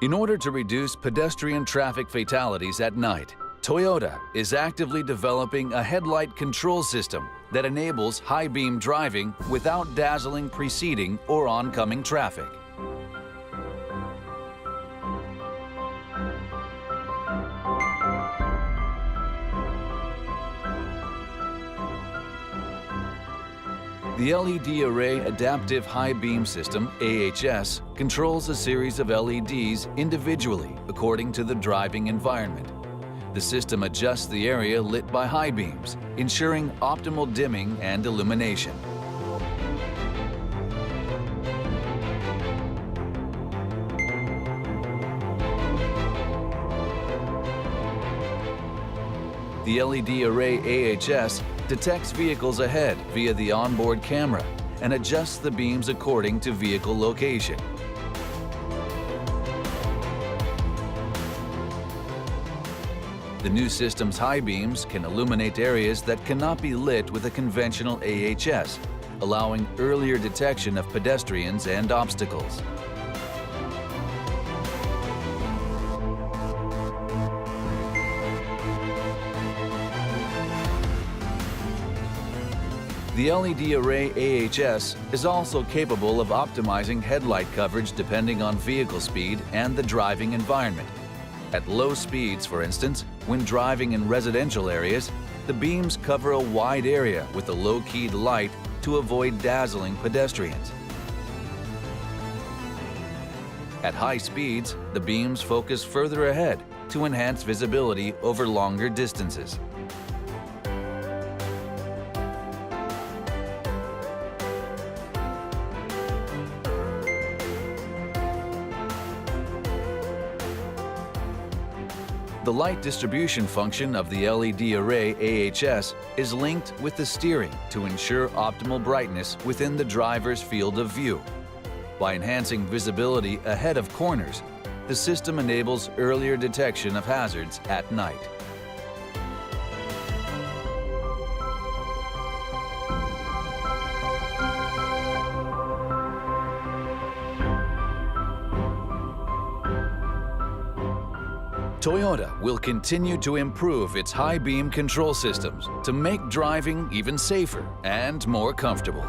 In order to reduce pedestrian traffic fatalities at night, Toyota is actively developing a headlight control system that enables high-beam driving without dazzling preceding or oncoming traffic. The LED Array Adaptive High Beam System, AHS, controls a series of LEDs individually according to the driving environment. The system adjusts the area lit by high beams, ensuring optimal dimming and illumination. The LED Array AHS detects vehicles ahead via the onboard camera and adjusts the beams according to vehicle location. The new system's high beams can illuminate areas that cannot be lit with a conventional AHS, allowing earlier detection of pedestrians and obstacles. The LED Array AHS is also capable of optimizing headlight coverage depending on vehicle speed and the driving environment. At low speeds, for instance, when driving in residential areas, the beams cover a wide area with a low-keyed light to avoid dazzling pedestrians. At high speeds, the beams focus further ahead to enhance visibility over longer distances. The light distribution function of the LED Array AHS is linked with the steering to ensure optimal brightness within the driver's field of view. By enhancing visibility ahead of corners, the system enables earlier detection of hazards at night. Toyota will continue to improve its high-beam control systems to make driving even safer and more comfortable.